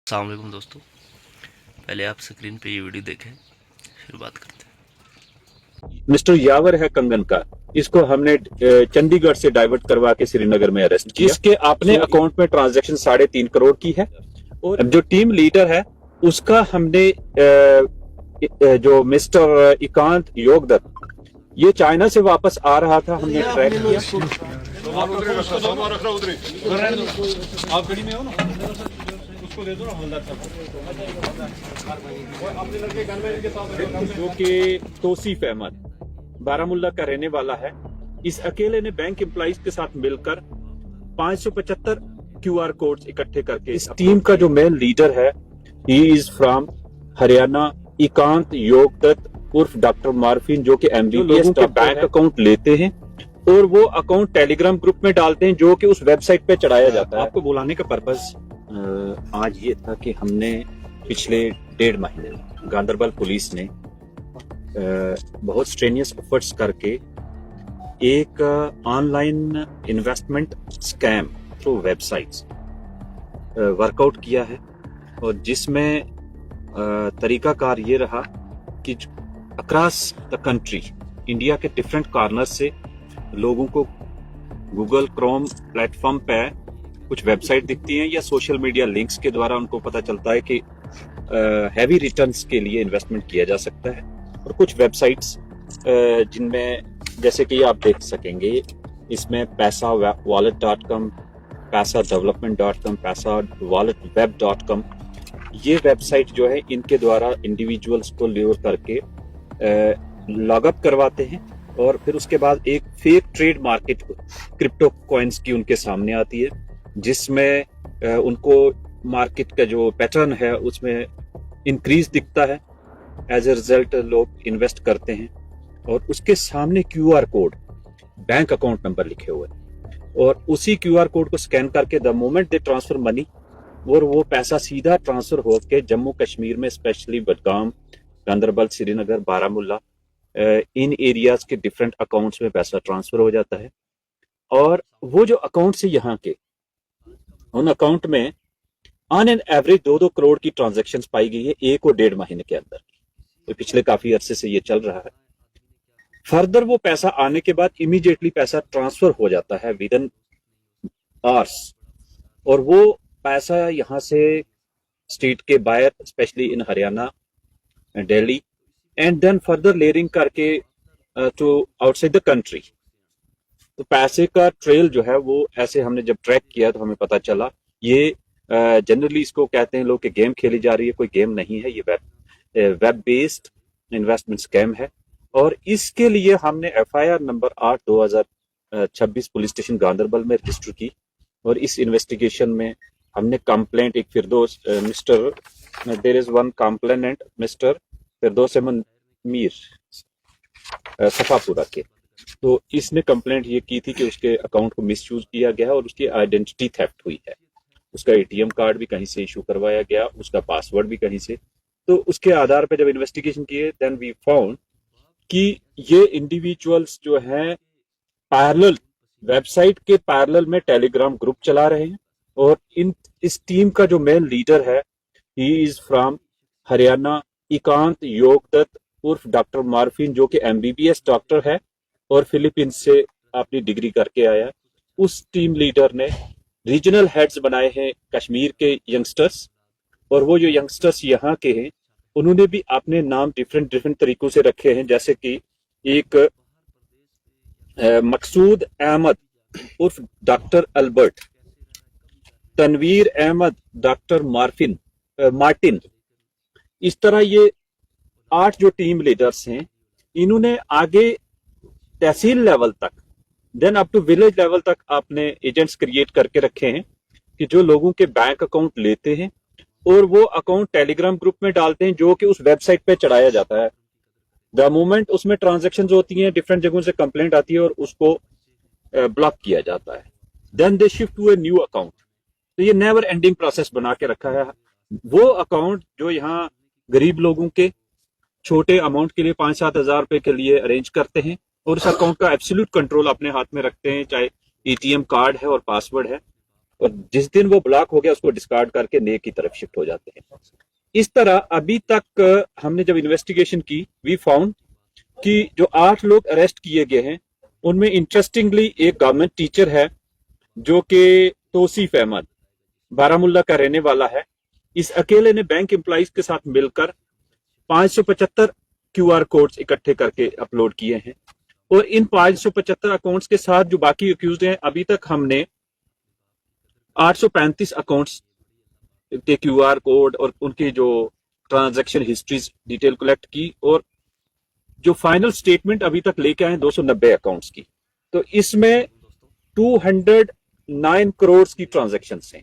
अस्सलाम वालेकुम दोस्तों, पहले आप स्क्रीन पे ये वीडियो देखें, फिर बात करते हैं। मिस्टर यावर है कंगन का। इसको हमने चंडीगढ़ से डाइवर्ट करवा के श्रीनगर में अरेस्ट किया, जिसके अपने अकाउंट में ट्रांजैक्शन 3.5 करोड़ की है। और जो टीम लीडर है उसका हमने जो मिस्टर इकांत योगदत्त, ये चाइना से वापस आ रहा था, हमने ट्रैक किया। आप गड़ी में हो ना, उसको दे दो ना हवलदार साहब, जो कि तौसीफ अहमद बारामुल्ला का रहने वाला है। इस अकेले ने बैंक एम्प्लॉइज के साथ मिलकर 575 QR कोड्स इकट्ठे करके इस टीम का जो मेन लीडर है, ही इज फ्रॉम हरियाणा, इकांत योगदत्त उर्फ डॉक्टर मार्फिन, जो कि MBBS के बैंक अकाउंट लेते हैं और वो अकाउंट टेलीग्राम ग्रुप में डालते हैं, जो कि उस वेबसाइट पे चढ़ाया जाता है। आपको बुलाने का पर्पस आज ये था कि हमने पिछले 1.5 महीने गांधरबल पुलिस ने बहुत स्ट्रेनियस एफर्ट्स करके एक online investment scam through websites workout किया है, और जिसमें तरीकाकार ये रहा कि अक्रॉस द कंट्री, इंडिया के डिफरेंट कॉर्नर से लोगों को गूगल क्रोम प्लेटफॉर्म पे कुछ वेबसाइट दिखती हैं या सोशल मीडिया लिंक्स के द्वारा उनको पता चलता है कि हैवी रिटर्न्स के लिए इन्वेस्टमेंट किया जा सकता है। और कुछ वेबसाइट्स जिनमें जैसे कि आप देख सकेंगे, इसमें पैसा wallet.com, पैसा development.com, पैसा walletweb.com, ये वेबसाइट जो है इनके द्वारा इंडिविजुअल्स को ल्योर करके लॉगअप करवाते हैं, और फिर उसके बाद एक fake trade market crypto coins की उनके सामने आती है, जिसमें उनको मार्केट का जो पैटर्न है उसमें इंक्रीज दिखता है। एज ए रिजल्ट लोग इन्वेस्ट करते हैं, और उसके सामने QR code, bank account number लिखे हुए, और उसी QR कोड को स्कैन करके the moment they transfer money, और वो पैसा सीधा ट्रांसफर होकर जम्मू कश्मीर में स्पेशली बडगाम, गांधरबल, श्रीनगर, बारामुल्ला, इन एरियाज के डिफरेंट अकाउंट्स में पैसा ट्रांसफर हो जाता है। और वो जो अकाउंट्स है यहाँ के, उन अकाउंट में ऑन एन एवरेज 2-2 करोड़ की ट्रांजैक्शंस पाई गई है 1 और 1.5 महीने के अंदर। तो पिछले काफी अरसे से ये चल रहा है। फर्दर वो पैसा आने के बाद इमीडिएटली पैसा ट्रांसफर हो जाता है विद इन आवर्स, और वो पैसा यहाँ से स्टेट के बाहर, specially in Haryana, Delhi, and then further layering करके टू आउटसाइड द कंट्री। तो पैसे का ट्रेल जो है वो ऐसे हमने जब ट्रैक किया तो हमें पता चला, ये जनरली इसको कहते हैं लोग कि गेम खेली जा रही है। कोई गेम नहीं है, ये वेब बेस्ड इन्वेस्टमेंट स्कैम है। और इसके लिए हमने FIR number 8/2026 police station Ganderbal में रजिस्टर की, और इस इन्वेस्टिगेशन में हमने कंप्लेंट एक Firdous mister there is one complainant mister Firdous Ahmad Mir Safapura के, तो इसने कंप्लेंट ये की थी कि उसके अकाउंट को मिसयूज किया गया और उसकी आइडेंटिटी थेफ्ट हुई है। उसका ATM कार्ड भी कहीं से इशू करवाया गया, उसका पासवर्ड भी कहीं से। तो उसके आधार पर जब इन्वेस्टिगेशन किए, देन वी फाउंड कि ये इंडिविजुअल्स जो हैं पैरेलल वेबसाइट के पैरेलल में टेलीग्राम ग्रुप चला रहे हैं, और इस टीम का जो मेन लीडर है, ही इज फ्रॉम हरियाणा, इकांत योगदत्त उर्फ डॉक्टर मार्फिन, जो कि MBBS डॉक्टर है और फिलीपींस से अपनी डिग्री करके आया। उस टीम लीडर ने रीजनल हेड्स बनाए हैं कश्मीर के यंगस्टर्स, और वो जो यंगस्टर्स यहाँ के हैं उन्होंने भी अपने नाम डिफरेंट तरीकों से रखे हैं, जैसे कि एक मकसूद अहमद उर्फ doctor Albert, Tanveer Ahmed doctor Martin. इस तरह ये 8 जो टीम लीडर्स हैं, इन्होंने आगे तहसील लेवल तक, then up to village level तक अपने एजेंट्स क्रिएट करके रखे हैं, कि जो लोगों के बैंक अकाउंट लेते हैं और वो अकाउंट टेलीग्राम ग्रुप में डालते हैं, जो कि उस वेबसाइट पे चढ़ाया जाता है। द मोमेंट उसमें ट्रांजैक्शंस होती हैं, डिफरेंट जगहों से कंप्लेंट आती है और उसको ब्लॉक किया जाता है। Then they shift to a new account. तो ये नेवर एंडिंग प्रोसेस बना के रखा है। वो अकाउंट जो यहाँ गरीब लोगों के छोटे अमाउंट के लिए 5-7 हज़ार रुपए के लिए अरेंज करते हैं, और उस अकाउंट का एब्सोल्यूट कंट्रोल अपने हाथ में रखते हैं, चाहे ATM कार्ड है और पासवर्ड है। और जिस दिन वो ब्लॉक हो गया उसको डिस्कार्ड करके नए की तरफ शिफ्ट हो जाते हैं। इस तरह अभी तक हमने जब इन्वेस्टिगेशन की, वी फाउंड कि जो 8 लोग अरेस्ट किए गए हैं उनमें इंटरेस्टिंगली एक गवर्नमेंट टीचर है जो कि तौसीफ अहमद बारामुल्ला का रहने वाला है। इस अकेले ने बैंक एम्प्लॉइज के साथ मिलकर 575 क्यूआर कोड्स इकट्ठे करके अपलोड किए हैं और इन 575 अकाउंट्स के साथ जो बाकी अक्यूज्ड हैं, अभी तक हमने 835 अकाउंट्स के क्यूआर कोड और उनकी जो ट्रांजैक्शन हिस्ट्रीज डिटेल कलेक्ट की और जो फाइनल स्टेटमेंट अभी तक लेके आए 290 अकाउंट्स की। तो इसमें 209 करोड़ की ट्रांजैक्शन हैं।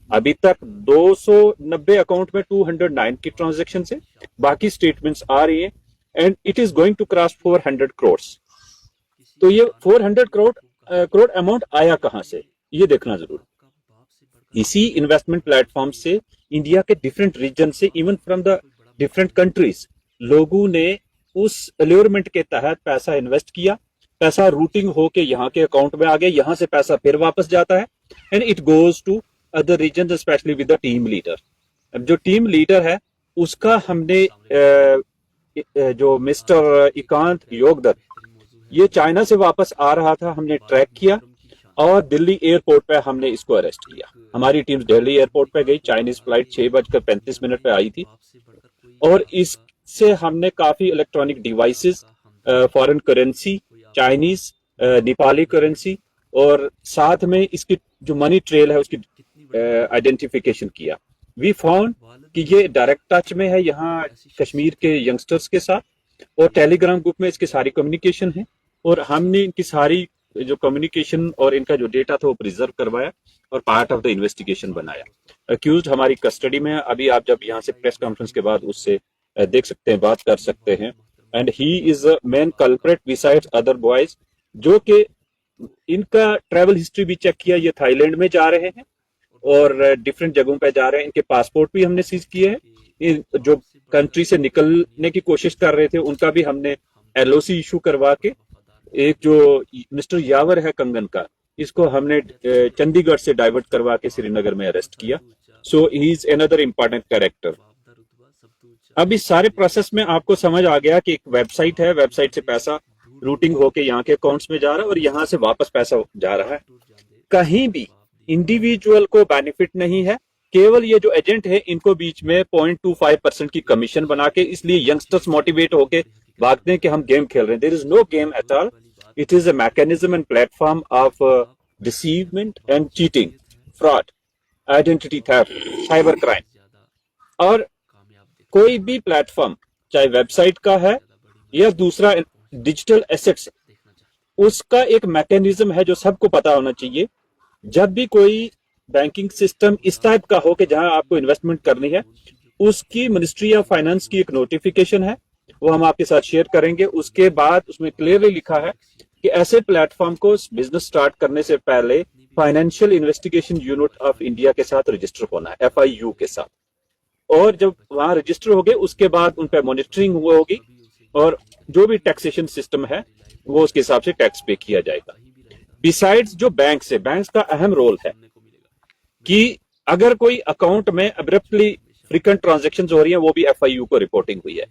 अभी तक 290 अकाउंट में 209 की ट्रांजैक्शन है, बाकी स्टेटमेंट्स आ रही हैं and it is going to cross 400 crore. तो ये 400 करोड़ अमाउंट आया कहां से, ये देखना जरूर। इसी इन्वेस्टमेंट प्लेटफॉर्म से इंडिया के डिफरेंट रीजन से, even from the different countries, लोगों ने उस अल्योरमेंट के तहत पैसा इन्वेस्ट किया, पैसा रूटिंग होके यहाँ के अकाउंट में आ गया, यहाँ से पैसा फिर वापस जाता है and it goes to other region, specially with the team leader. अब जो टीम लीडर है उसका हमने जो मिस्टर इकांत योगदत्त, ये चाइना से वापस आ रहा था, हमने ट्रैक किया और दिल्ली एयरपोर्ट पे हमने इसको अरेस्ट किया। हमारी टीम दिल्ली एयरपोर्ट पे गई, चाइनीज फ्लाइट 6:35 पे आई थी और इससे हमने काफी electronic devices, foreign currency, Chinese, Nepali currency और साथ में इसकी जो मनी ट्रेल है उसकी आइडेंटिफिकेशन किया। वी फाउंड कि ये डायरेक्ट टच में है यहाँ कश्मीर के यंगस्टर्स के साथ और टेलीग्राम ग्रुप में इसकी सारी कम्युनिकेशन है और हमने इनकी सारी जो कम्युनिकेशन और इनका जो डेटा था वो प्रिजर्व करवाया और पार्ट ऑफ द इन्वेस्टिगेशन बनाया। अक्यूज्ड हमारी कस्टडी में है, अभी आप जब यहाँ से प्रेस कॉन्फ्रेंस के बाद उससे देख सकते हैं, बात कर सकते हैं। And he is a main culprit besides other boys, जो कि इनका ट्रैवल हिस्ट्री भी चेक किया, ये थाईलैंड में जा रहे हैं और डिफरेंट जगहों पे जा रहे हैं। इनके पासपोर्ट भी हमने सीज किए हैं, जो कंट्री से निकलने की कोशिश कर रहे थे उनका भी हमने एलओसी इशू करवा के, एक जो मिस्टर यावर है कंगन का, इसको हमने चंडीगढ़ से डाइवर्ट करवा के श्रीनगर में अरेस्ट किया। So he is another important character. अब इस सारे प्रोसेस में आपको समझ आ गया कि एक वेबसाइट है, वेबसाइट से पैसा रूटिंग होके यहाँ के अकाउंट्स में जा रहा है और यहाँ से वापस पैसा जा रहा है। कहीं भी इंडिविजुअल को बेनिफिट नहीं है, केवल ये जो एजेंट है इनको बीच में 0.25% की कमीशन बना के, इसलिए यंगस्टर्स मोटिवेट होके भागते हैं कि हम गेम खेल रहे हैं। There is no game at all, it is a mechanism and platform of deceivement and cheating, fraud, identity theft, cyber crime. और कोई भी प्लेटफॉर्म, चाहे वेबसाइट का है या दूसरा डिजिटल एसेट्स, उसका एक मैकेनिज्म है जो सबको पता होना चाहिए। जब भी कोई बैंकिंग सिस्टम इस टाइप का हो कि जहां आपको इन्वेस्टमेंट करनी है, उसकी मिनिस्ट्री ऑफ फाइनेंस की एक नोटिफिकेशन है, वो हम आपके साथ शेयर करेंगे। उसके बाद उसमें क्लियरली लिखा है कि ऐसे प्लेटफॉर्म को बिजनेस स्टार्ट करने से पहले financial investigation unit of India के साथ रजिस्टर होना है, FIU के साथ, और जब वहां रजिस्टर हो गए उसके बाद उन पर मॉनिटरिंग होगी और जो भी टैक्सेशन सिस्टम है वो उसके हिसाब से टैक्स पे किया जाएगा। बिसाइड्स जो बैंक्स है, बैंक्स का अहम रोल है कि अगर कोई अकाउंट में अब्रप्टली फ्रीक्वेंट ट्रांजैक्शंस हो रही हैं, वो भी FIU को रिपोर्टिंग हुई है।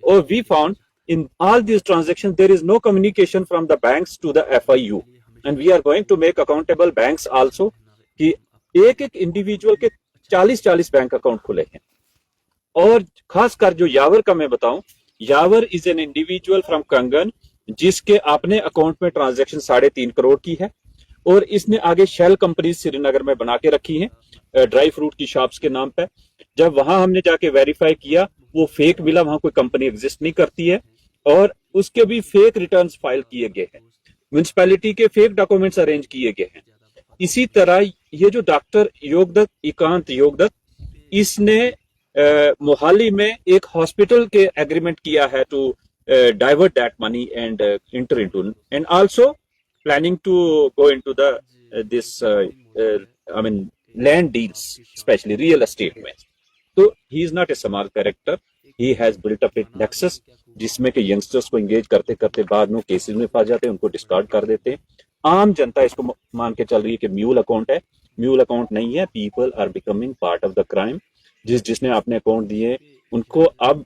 और we found in all these transactions there is no communication from the banks to the FIU and we are going to make accountable banks also कि एक एक इंडिविजुअल के 40-40 बैंक अकाउंट खुले हैं। और खासकर जो यावर का मैं बताऊं, यावर इज एन इंडिविजुअल फ्रॉम कंगन जिसके अपने अकाउंट में ट्रांजैक्शन 3.5 करोड़ की है और इसने आगे शेल कंपनी श्रीनगर में बना के रखी है ड्राई फ्रूट की शॉप्स के नाम पे। जब वहां हमने जाके वेरीफाई किया, वो फेक मिला, वहां कोई कंपनी एग्जिस्ट नहीं करती है और उसके भी फेक रिटर्न्स फाइल किए गए हैं, म्युनिसिपैलिटी के फेक डॉक्यूमेंट्स अरेंज किए गए हैं। इसी तरह ये जो डॉक्टर योगदत्त, इकांत योगदत्त, इसने मोहाली में एक हॉस्पिटल के एग्रीमेंट किया है to divert that money and enter into and also planning to go into the this I mean land deals, especially real estate में। तो he is not a small character, he has built up a nexus जिसमें कि youngsters को engage करते करते बाद में cases में फंस जाते हैं, उनको डिस्कार्ड कर देते हैं। आम जनता इसको मान के चल रही है कि म्यूल अकाउंट है। म्यूल अकाउंट नहीं है। People are becoming part of the crime. जिसने अपने अकाउंट दिए उनको अब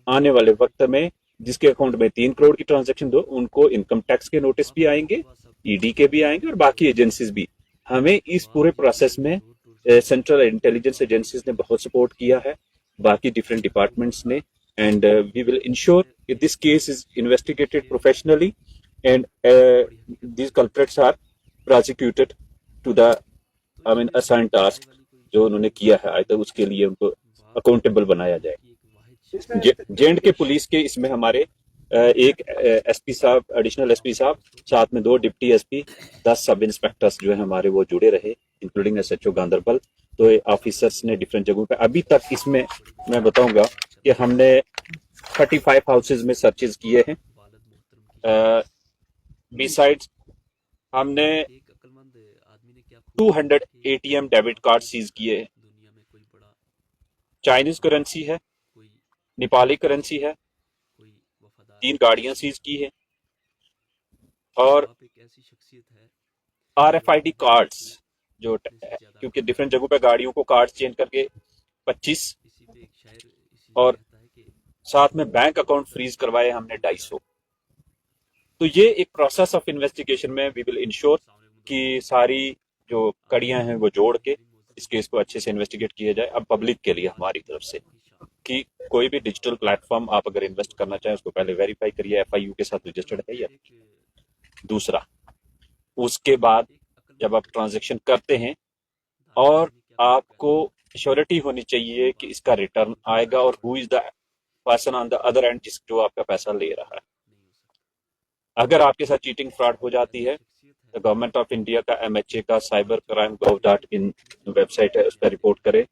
आने वाले वक्त में, जिसके अकाउंट में 3 करोड़ की ट्रांजैक्शन दो, उनको इनकम टैक्स के नोटिस भी आएंगे, ईडी के भी आएंगे और बाकी एजेंसीज भी। हमें इस पूरे प्रोसेस में सेंट्रल इंटेलिजेंस एजेंसीज ने बहुत सपोर्ट किया है, बाकी डिफरेंट डिपार्टमेंट्स ने, एंड वी विल इंश्योर कि this case is investigated professionally and these culprits are prosecuted to the assigned task जो उन्होंने किया है आज तक, उसके लिए उनको अकाउंटेबल बनाया जाए। जेएंड के पुलिस के इसमें हमारे एक एसपी साहब, एडिशनल एसपी साहब, साथ में 2 डिप्टी एसपी, 10 सब इंस्पेक्टर्स जो है हमारे वो जुड़े रहे, इंक्लूडिंग एसएचओ गांधरबल। तो ऑफिसर्स ने डिफरेंट जगहों पे अभी तक, इसमें मैं बताऊंगा कि हमने 35 हाउसेज में सर्चेज किए हैं। बिसाइड्स हमने 200 एटीएम डेबिट कार्ड सीज किए हैं। चाइनीज करेंसी है, नेपाली करेंसी है, 3 गाड़ियां सीज की है और आरएफआईडी कार्ड्स जो, क्योंकि डिफरेंट जगहों पे गाड़ियों को कार्ड चेंज करके 25, और साथ में बैंक अकाउंट फ्रीज करवाए हमने 250। तो ये एक प्रोसेस ऑफ इन्वेस्टिगेशन में वी विल इंश्योर कि सारी जो कड़ियां हैं वो जोड़ के इस केस को अच्छे से इन्वेस्टिगेट किया जाए। अब पब्लिक के लिए हमारी तरफ से कि कोई भी डिजिटल प्लेटफॉर्म आप अगर इन्वेस्ट करना चाहें उसको पहले वेरीफाई करिए एफआईयू के साथ रजिस्टर्ड है या। दूसरा, उसके बाद जब आप ट्रांजैक्शन करते हैं और आपको श्योरिटी होनी चाहिए कि इसका रिटर्न आएगा और who is the person on the other and जो आपका पैसा ले रहा है। अगर आपके साथ चीटिंग फ्रॉड हो जाती है तो गवर्नमेंट ऑफ इंडिया का MHA का cybercrime.gov.in वेबसाइट है, उस पर रिपोर्ट करें।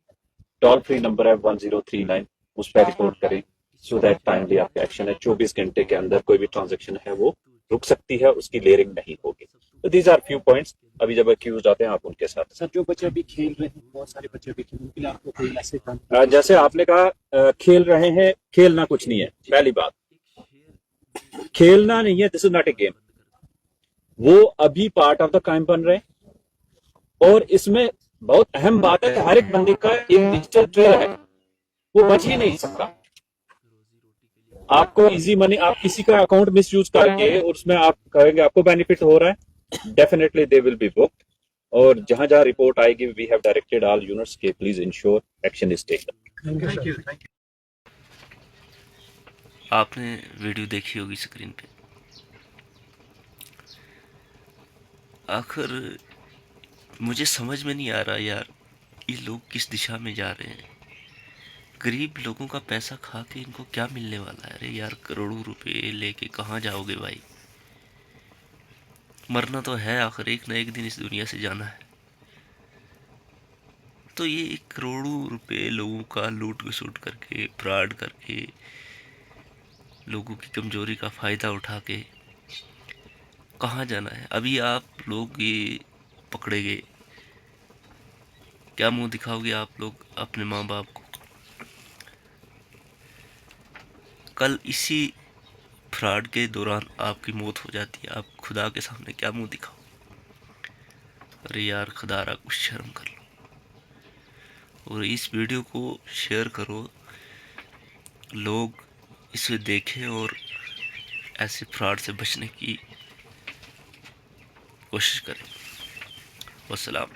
टोल फ्री नंबर है 1039, उस पर रिपोर्ट करें सो दैट टाइमली आपका एक्शन है। 24 घंटे के अंदर कोई भी ट्रांजैक्शन है वो रुक सकती है, उसकी लेयरिंग नहीं होगी। तो दीज आर फ्यू पॉइंट्स। अभी जब एक्यूज आते हैं आप उनके साथ। सर, जो बच्चे अभी खेल रहे हैं, बहुत सारे बच्चे अभी खेल रहे हैं, उनके लिए आपको कोई ऐसे काम, जैसे आपने कहा खेल रहे हैं, खेलना कुछ नहीं है। पहली बात, खेलना नहीं है, this is not a game. वो अभी पार्ट ऑफ द क्राइम बन रहे हैं और इसमें बहुत अहम बात है कि हर एक बंदे का एक डिजिटल ट्रेल है, वो बच ही नहीं सकता। आपको इजी मनी, आप किसी का अकाउंट मिसयूज करके और उसमें आप कहेंगे आपको बेनिफिट हो रहा है, definitely they will be booked. और जहां जहां रिपोर्ट आएगी we have directed all units के please ensure action is taken. Thank you. आपने वीडियो देखी होगी स्क्रीन पे। आखिर मुझे समझ में नहीं आ रहा यार, ये लोग किस दिशा में जा रहे हैं। गरीब लोगों का पैसा खा के इनको क्या मिलने वाला है। अरे यार, करोड़ों रुपए लेके कहाँ जाओगे भाई। मरना तो है, आखिर एक ना एक दिन इस दुनिया से जाना है। तो ये करोड़ों रुपए लोगों का लूट घसूट करके, फ्रॉड करके, लोगों की कमजोरी का फ़ायदा उठा के कहाँ जाना है। अभी आप लोग ये पकड़े गए, क्या मुंह दिखाओगे आप लोग अपने माँ बाप को। कल इसी फ्रॉड के दौरान आपकी मौत हो जाती है, आप खुदा के सामने क्या मुंह दिखाओ। अरे यार खुदारा, कुछ शर्म कर लो। और इस वीडियो को शेयर करो, लोग इसे देखें और ऐसे फ्रॉड से बचने की कोशिश करें। वस्सलाम।